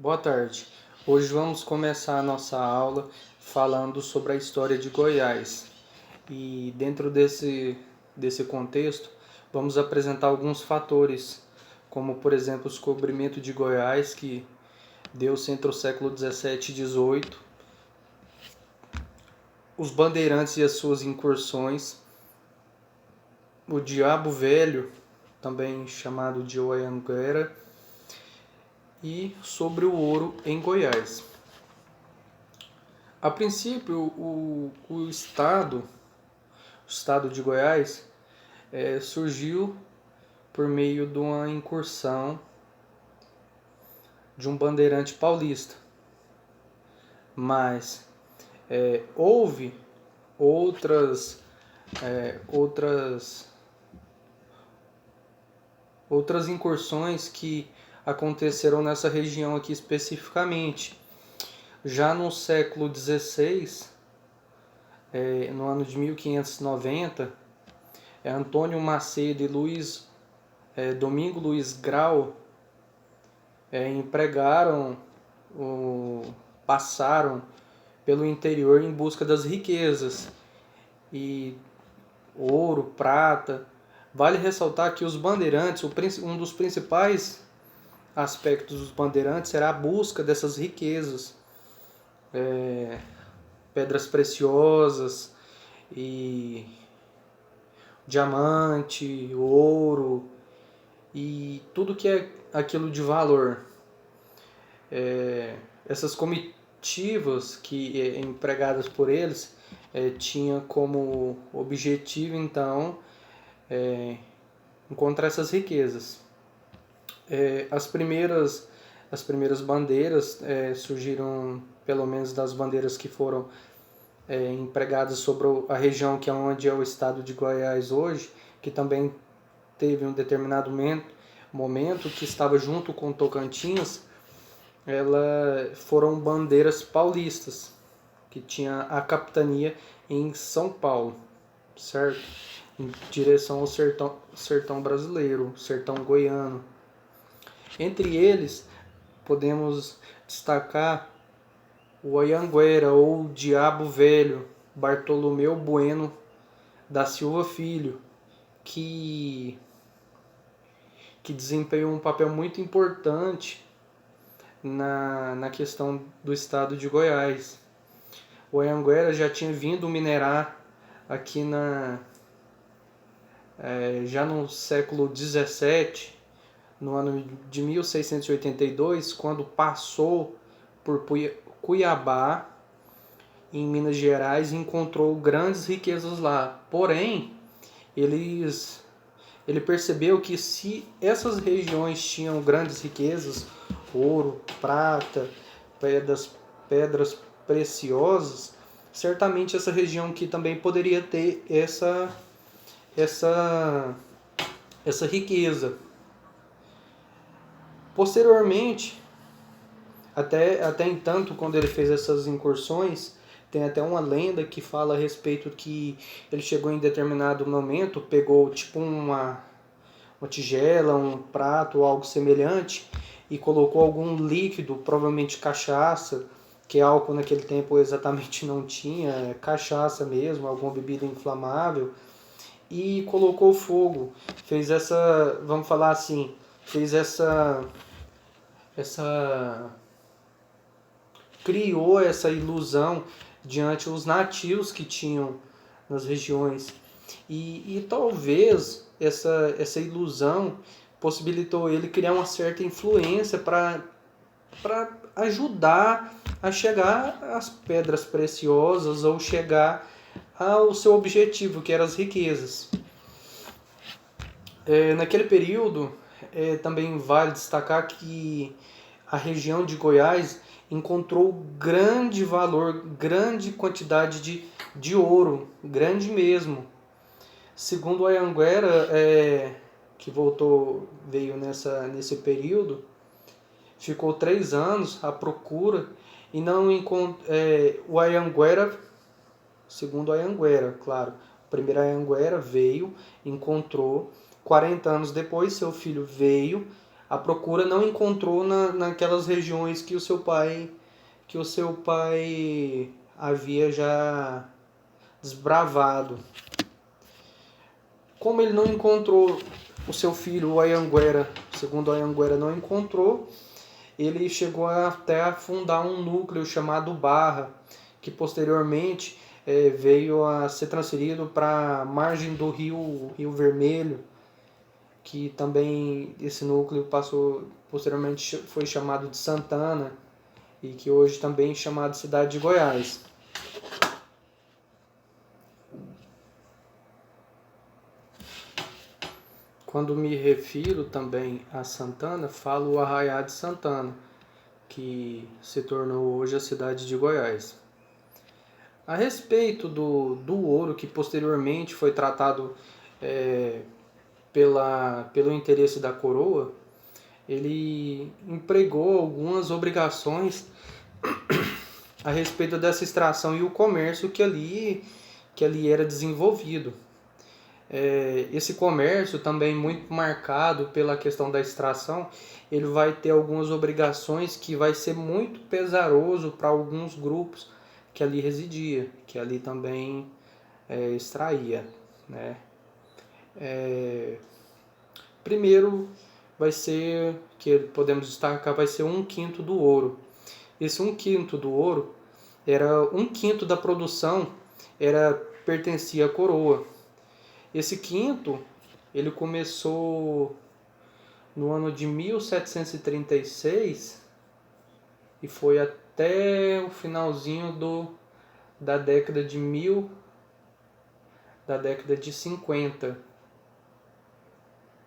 Boa tarde. Hoje vamos começar a nossa aula falando sobre a história de Goiás. E dentro desse contexto, vamos apresentar alguns fatores, como por exemplo o descobrimento de Goiás, que deu-se entre o século 17 e 18, os bandeirantes e as suas incursões, o Diabo Velho, também chamado de Anhanguera, e sobre o ouro em Goiás. A princípio, o estado de Goiás surgiu por meio de uma incursão de um bandeirante paulista, mas houve outras incursões que aconteceram nessa região aqui especificamente. Já no século XVI, no ano de 1590, Antônio Macedo e Domingo Luiz Grau passaram pelo interior em busca das riquezas e ouro, prata. Vale ressaltar que os bandeirantes, um dos principais aspectos dos bandeirantes era a busca dessas riquezas, pedras preciosas e diamante, ouro e tudo que é aquilo de valor. Essas comitivas que empregadas por eles tinha como objetivo então encontrar essas riquezas. As primeiras bandeiras surgiram, pelo menos das bandeiras que foram empregadas sobre a região que é onde é o estado de Goiás hoje, que também teve um determinado momento que estava junto com Tocantins, foram bandeiras paulistas, que tinha a capitania em São Paulo, certo? Em direção ao sertão brasileiro, sertão goiano. Entre eles, podemos destacar o Anhanguera, ou Diabo Velho, Bartolomeu Bueno da Silva Filho, que desempenhou um papel muito importante na questão do estado de Goiás. O Anhanguera já tinha vindo minerar aqui já no século 17, no ano de 1682, quando passou por Cuiabá, em Minas Gerais, e encontrou grandes riquezas lá. Porém, ele percebeu que se essas regiões tinham grandes riquezas, ouro, prata, pedras preciosas, certamente essa região aqui também poderia ter essa riqueza. Posteriormente, até entanto, quando ele fez essas incursões, tem até uma lenda que fala a respeito que ele chegou em determinado momento, pegou tipo uma tigela, um prato ou algo semelhante e colocou algum líquido, provavelmente cachaça, que álcool naquele tempo exatamente não tinha, cachaça mesmo, alguma bebida inflamável, e colocou fogo. Fez vamos falar assim, fez criou essa ilusão diante os nativos que tinham nas regiões. E talvez essa ilusão possibilitou ele criar uma certa influência para ajudar a chegar às pedras preciosas ou chegar ao seu objetivo, que eram as riquezas. Naquele período, também vale destacar que a região de Goiás encontrou grande valor, grande quantidade de ouro, grande mesmo. Segundo a Anhanguera, que veio nesse período, ficou 3 anos à procura e não encontrou. O Anhanguera, segundo a Anhanguera, claro, o primeiro Anhanguera veio, encontrou. 40 anos depois, seu filho veio, a procura não encontrou naquelas regiões que o seu pai havia já desbravado. Como ele não encontrou o seu filho, o Anhanguera, segundo o Anhanguera não encontrou, ele chegou até a fundar um núcleo chamado Barra, que posteriormente veio a ser transferido para a margem do Rio Vermelho, que também esse núcleo posteriormente foi chamado de Santana, e que hoje também é chamado de Cidade de Goiás. Quando me refiro também a Santana, falo o Arraiá de Santana, que se tornou hoje a cidade de Goiás. A respeito do ouro, que posteriormente foi tratado pelo interesse da coroa, ele empregou algumas obrigações a respeito dessa extração e o comércio que ali era desenvolvido. Esse comércio também muito marcado pela questão da extração, ele vai ter algumas obrigações que vai ser muito pesaroso para alguns grupos que ali residia, que ali também extraía, né? Primeiro vai ser, que podemos destacar, vai ser 1/5 do ouro. Esse 1/5 do ouro era 1/5 da produção, pertencia à coroa. Esse quinto, ele começou no ano de 1736 e foi até o finalzinho da década de 50,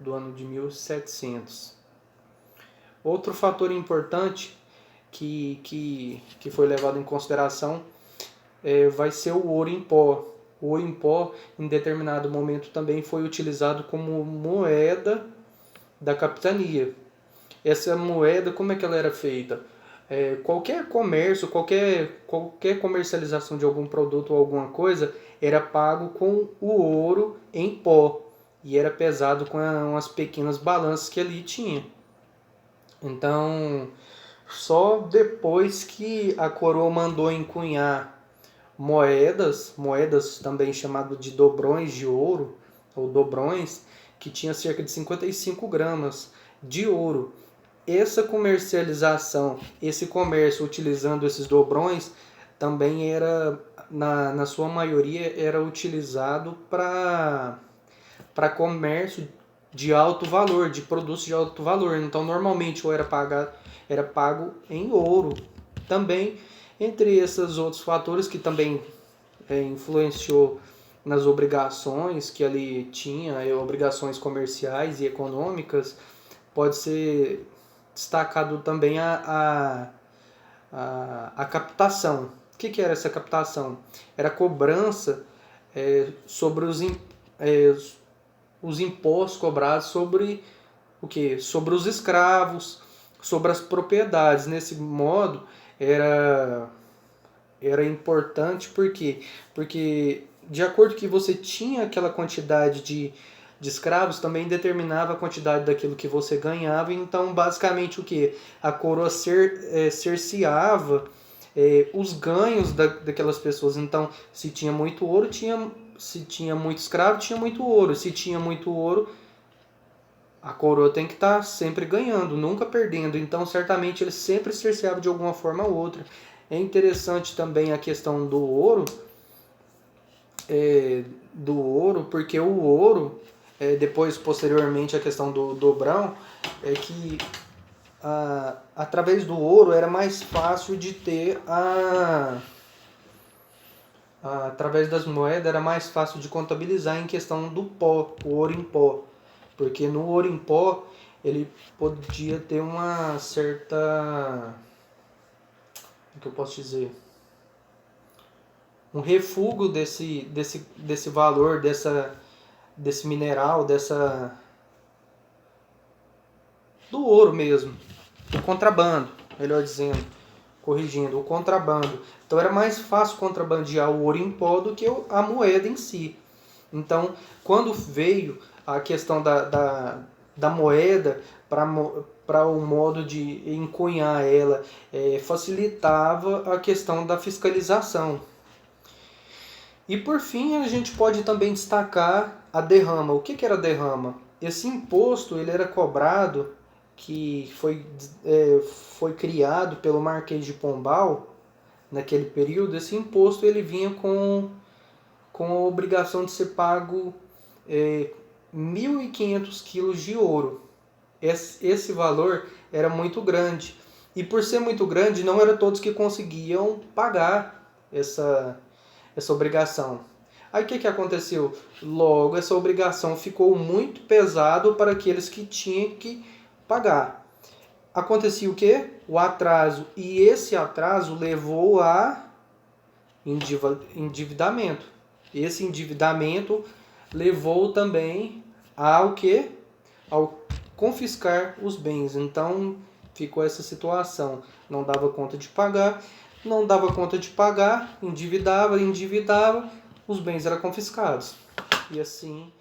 do ano de 1700. Outro fator importante que foi levado em consideração vai ser o ouro em pó. O ouro em pó, em determinado momento, também foi utilizado como moeda da capitania. Essa moeda, como é que ela era feita? Qualquer comércio, qualquer comercialização de algum produto ou alguma coisa, era pago com o ouro em pó. E era pesado com umas pequenas balanças que ali tinha. Então, só depois que a coroa mandou encunhar moedas também chamado de dobrões de ouro, ou dobrões, que tinha cerca de 55 gramas de ouro. Essa comercialização, esse comércio utilizando esses dobrões, também era, na sua maioria, era utilizado para comércio de alto valor, de produtos de alto valor. Então, normalmente, era pago em ouro. Também, entre esses outros fatores que também influenciou nas obrigações que ali tinha, obrigações comerciais e econômicas, pode ser destacado também a captação. O que era essa captação? Era a cobrança sobre os impostos cobrados sobre o quê? Sobre os escravos, sobre as propriedades. Nesse modo, era importante, por quê? Porque de acordo que você tinha aquela quantidade de escravos, também determinava a quantidade daquilo que você ganhava. Então, basicamente, o que? A coroa cerceava os ganhos daquelas pessoas. Então, se tinha muito ouro, se tinha muito escravo, tinha muito ouro. Se tinha muito ouro, a coroa tem que estar sempre ganhando, nunca perdendo. Então, certamente, ele sempre cerceava de alguma forma ou outra. É interessante também a questão do ouro, porque o ouro, depois, posteriormente, a questão do dobrão, é que através do ouro era mais fácil de ter através das moedas era mais fácil de contabilizar em questão do pó, o ouro em pó. Porque no ouro em pó ele podia ter uma certa, o que eu posso dizer, um refúgio desse valor, desse mineral, do ouro mesmo, o contrabando, melhor dizendo, corrigindo, o contrabando. Então era mais fácil contrabandear o ouro em pó do que a moeda em si. Então, quando veio a questão da moeda para o modo de encunhar ela, facilitava a questão da fiscalização. E por fim, a gente pode também destacar a derrama. O que era a derrama? Esse imposto ele era cobrado, que foi criado pelo Marquês de Pombal naquele período. Esse imposto ele vinha com a obrigação de ser pago 1.500 quilos de ouro. Esse valor era muito grande. E por ser muito grande, não eram todos que conseguiam pagar essa obrigação. Aí o que aconteceu? Logo, essa obrigação ficou muito pesado para aqueles que tinham que pagar. Acontecia o quê? O atraso. E esse atraso levou a endividamento. Esse endividamento levou também ao quê? Ao confiscar os bens. Então ficou essa situação. Não dava conta de pagar. Não dava conta de pagar, endividava, os bens eram confiscados. E assim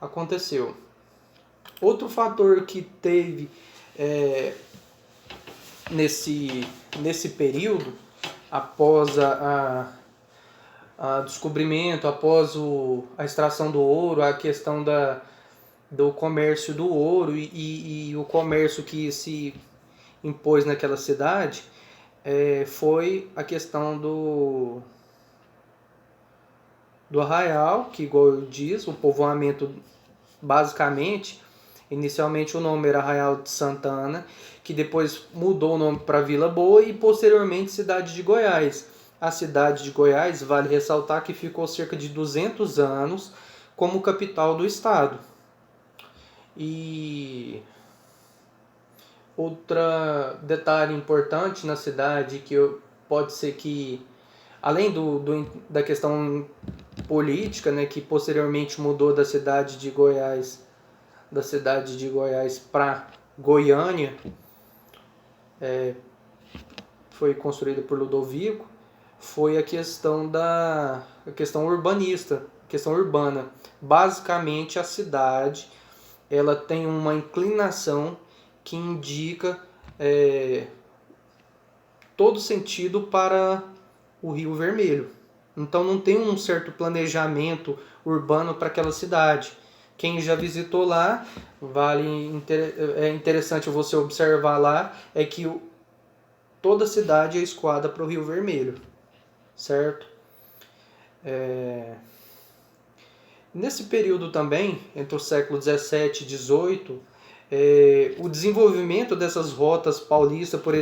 aconteceu. Outro fator que teve nesse período, após a descobrimento, após a extração do ouro, a questão do comércio do ouro e o comércio que se impôs naquela cidade, foi a questão do arraial, que igual eu disse, o povoamento basicamente, inicialmente o nome era Arraial de Santa Ana, que depois mudou o nome para Vila Boa e posteriormente Cidade de Goiás. A cidade de Goiás, vale ressaltar que ficou cerca de 200 anos como capital do estado. E outro detalhe importante na cidade, que pode ser que, além da questão política, né, que posteriormente mudou da cidade de Goiás para Goiânia, foi construída por Ludovico, foi a questão urbanista, a questão urbana. Basicamente, a cidade ela tem uma inclinação que indica todo sentido para o Rio Vermelho. Então não tem um certo planejamento urbano para aquela cidade. Quem já visitou lá, é interessante você observar lá, é que toda a cidade é escoada para o Rio Vermelho, certo? Nesse período também, entre o século 17 e 18, o desenvolvimento dessas rotas paulistas por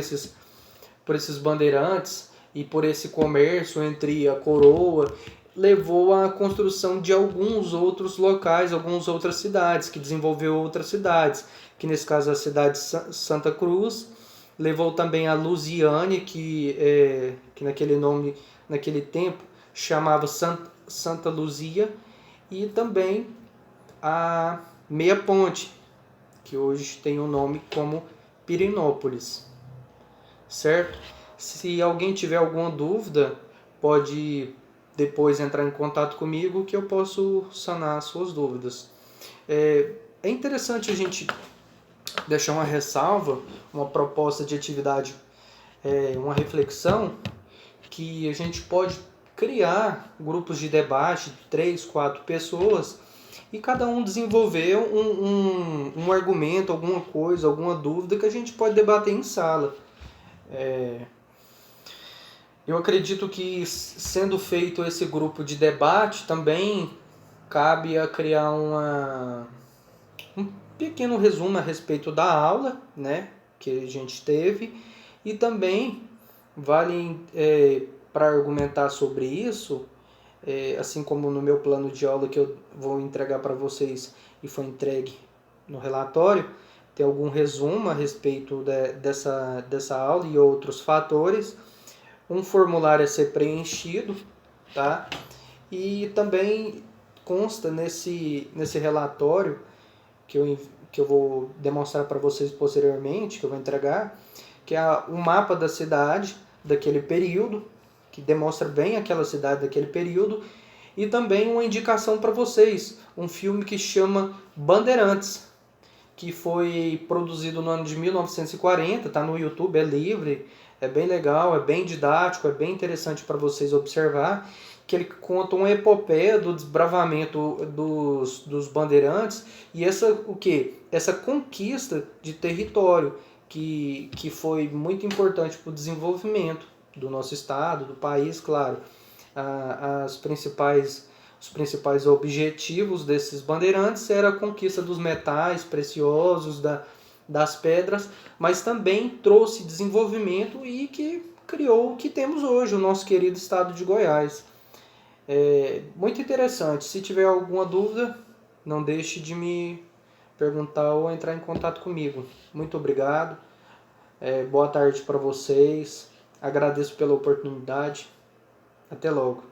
esses bandeirantes e por esse comércio entre a coroa, levou à construção de alguns outros locais, algumas outras cidades, que desenvolveu outras cidades, que nesse caso a cidade de Santa Cruz, levou também a Lusiânia, que naquele tempo chamava Santa Luzia, e também a Meia Ponte, que hoje tem o nome como Pirenópolis, certo? Se alguém tiver alguma dúvida, pode depois entrar em contato comigo que eu posso sanar as suas dúvidas. É interessante a gente deixar uma ressalva, uma proposta de atividade, uma reflexão, que a gente pode criar grupos de debate de 3, 4 pessoas e cada um desenvolver um argumento, alguma coisa, alguma dúvida que a gente pode debater em sala. Eu acredito que, sendo feito esse grupo de debate, também cabe a criar um pequeno resumo a respeito da aula, né, que a gente teve, e também vale para argumentar sobre isso, assim como no meu plano de aula que eu vou entregar para vocês e foi entregue no relatório, tem algum resumo a respeito dessa aula e outros fatores, um formulário a ser preenchido, tá? E também consta nesse relatório que eu vou demonstrar para vocês posteriormente, que eu vou entregar, que é um mapa da cidade daquele período, que demonstra bem aquela cidade daquele período, e também uma indicação para vocês, um filme que chama Bandeirantes, que foi produzido no ano de 1940, está no YouTube, é livre, é bem legal, é bem didático, é bem interessante para vocês observar, que ele conta uma epopeia do desbravamento dos bandeirantes e o quê? Essa conquista de território que foi muito importante para o desenvolvimento do nosso estado, do país, claro. As principais Os principais objetivos desses bandeirantes era a conquista dos metais preciosos, das pedras, mas também trouxe desenvolvimento e que criou o que temos hoje, o nosso querido estado de Goiás. É muito interessante. Se tiver alguma dúvida, não deixe de me perguntar ou entrar em contato comigo. Muito obrigado. Boa tarde para vocês. Agradeço pela oportunidade. Até logo.